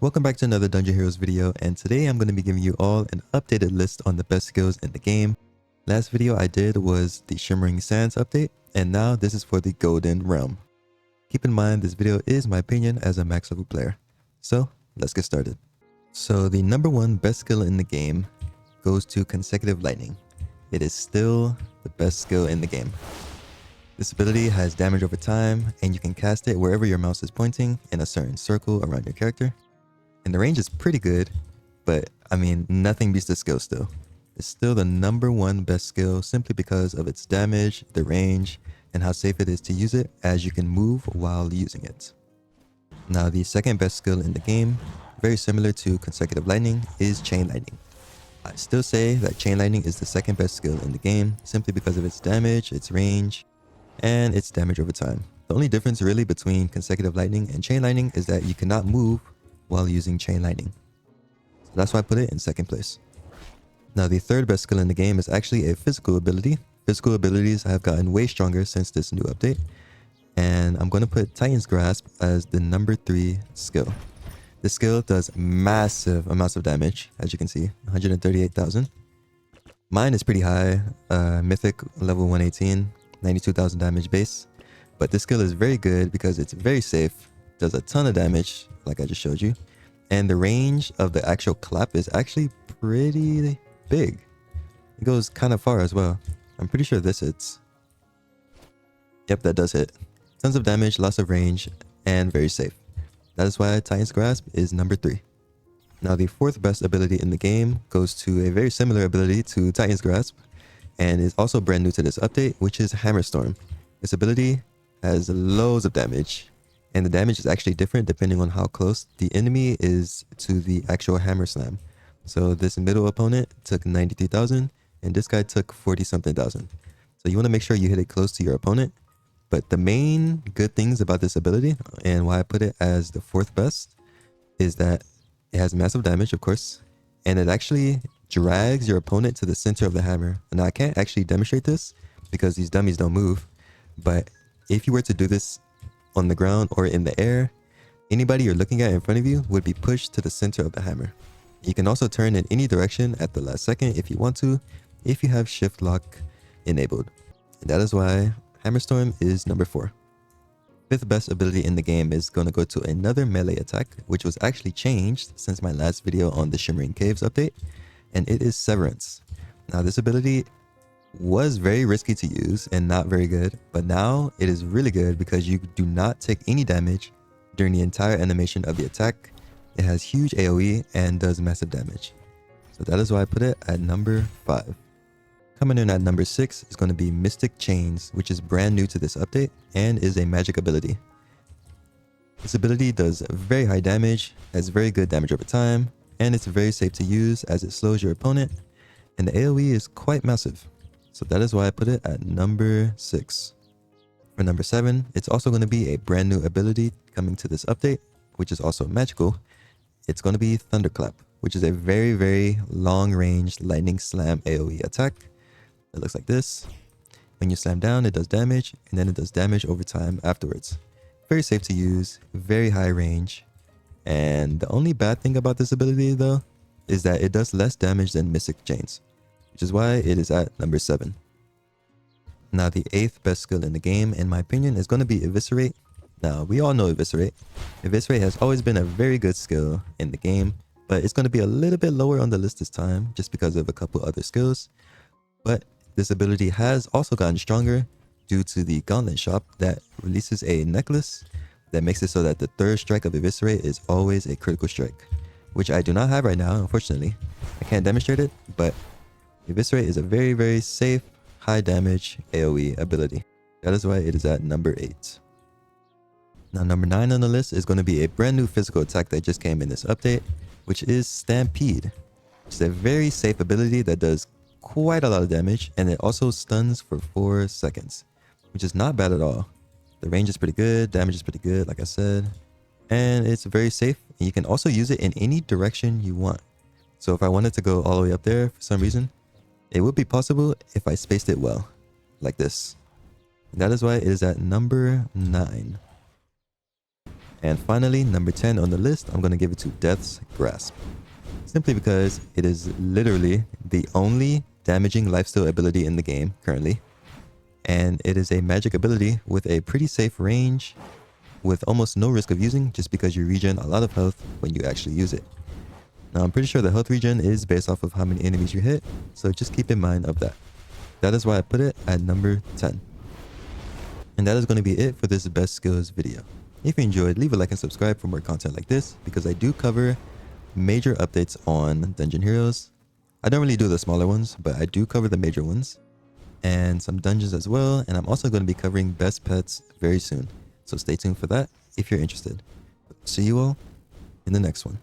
Welcome back to another Dungeon Heroes video, and today I'm going to be giving you all an updated list on the best skills in the game. Last video I did was the Shimmering Sands update, and now this is for the Golden Realm. Keep in mind this video is my opinion as a max level player. So let's get started. So the number one best skill in the game goes to Consecutive Lightning. It is still the best skill in the game. This ability has damage over time, and you can cast it wherever your mouse is pointing in a certain circle around your character. And the range is pretty good, but I mean, nothing beats the skill still. It's still the number one best skill simply because of its damage, the range, and how safe it is to use it as you can move while using it. Now the second best skill in the game, very similar to Consecutive Lightning, is Chain Lightning. I still say that Chain Lightning is the second best skill in the game simply because of its damage, its range, and its damage over time. The only difference really between Consecutive Lightning and Chain Lightning is that you cannot move while using Chain Lightning. So that's why I put it in second place. Now the third best skill in the game is actually a physical ability. Physical abilities have gotten way stronger since this new update. And I'm going to put Titan's Grasp as the number 3 skill. This skill does massive amounts of damage, as you can see, 138,000. Mine is pretty high, Mythic level 118, 92,000 damage base. But this skill is very good because it's very safe, does a ton of damage, like I just showed you, and the range of the actual clap is actually pretty big. It goes kind of far as well. I'm pretty sure this hits. Yep, that does hit. Tons of damage, lots of range, and very safe. That is why Titan's Grasp is number 3. Now the fourth best ability in the game goes to a very similar ability to Titan's Grasp, and is also brand new to this update, which is Hammerstorm. This ability has loads of damage, and the damage is actually different depending on how close the enemy is to the actual hammer slam. So this middle opponent took 93,000 and this guy took 40 something thousand. So you want to make sure you hit it close to your opponent. But the main good things about this ability, and why I put it as the fourth best, is that it has massive damage, of course, and it actually drags your opponent to the center of the hammer. Now I can't actually demonstrate this because these dummies don't move, but if you were to do this on the ground or in the air, anybody you're looking at in front of you would be pushed to the center of the hammer. You can also turn in any direction at the last second if you want to, if you have shift lock enabled. And that is why Hammerstorm is number 4. Fifth best ability in the game is going to go to another melee attack, which was actually changed since my last video on the Shimmering Caves update, and it is Severance. Now this ability was very risky to use and not very good, but now it is really good because you do not take any damage during the entire animation of the attack. It has huge AoE and does massive damage. So that is why I put it at number 5. Coming in at number 6 is going to be Mystic Chains, which is brand new to this update and is a magic ability. This ability does very high damage, has very good damage over time, and it's very safe to use as it slows your opponent, and the AoE is quite massive. So that is why I put it at number 6. For number 7, it's also going to be a brand new ability coming to this update, which is also magical. It's going to be Thunderclap, which is a very, very long-range lightning slam AoE attack. It looks like this. When you slam down, it does damage, and then it does damage over time afterwards. Very safe to use, very high range. And the only bad thing about this ability, though, is that it does less damage than Mystic Chains, which is why it is at number 7. Now the 8th best skill in the game, in my opinion, is going to be Eviscerate. Now we all know Eviscerate. Eviscerate has always been a very good skill in the game, but it's going to be a little bit lower on the list this time just because of a couple other skills. But this ability has also gotten stronger due to the Gauntlet shop that releases a necklace that makes it so that the third strike of Eviscerate is always a critical strike, which I do not have right now, unfortunately. I can't demonstrate it, but Eviscerate is a very, very safe, high damage AoE ability. That is why it is at number 8. Now number 9 on the list is going to be a brand new physical attack that just came in this update, which is Stampede. It's a very safe ability that does quite a lot of damage, and it also stuns for 4 seconds, which is not bad at all. The range is pretty good, damage is pretty good, like I said, and it's very safe, and you can also use it in any direction you want. So if I wanted to go all the way up there for some reason, it would be possible if I spaced it well, like this. And that is why it is at number 9. And finally, number 10 on the list, I'm going to give it to Death's Grasp. Simply because it is literally the only damaging lifesteal ability in the game currently. And it is a magic ability with a pretty safe range with almost no risk of using just because you regen a lot of health when you actually use it. Now I'm pretty sure the health regen is based off of how many enemies you hit, so just keep in mind of that. That is why I put it at number 10. And that is going to be it for this best skills video. If you enjoyed, leave a like and subscribe for more content like this because I do cover major updates on Dungeon Heroes. I don't really do the smaller ones, but I do cover the major ones and some dungeons as well. And I'm also going to be covering best pets very soon. So stay tuned for that if you're interested. See you all in the next one.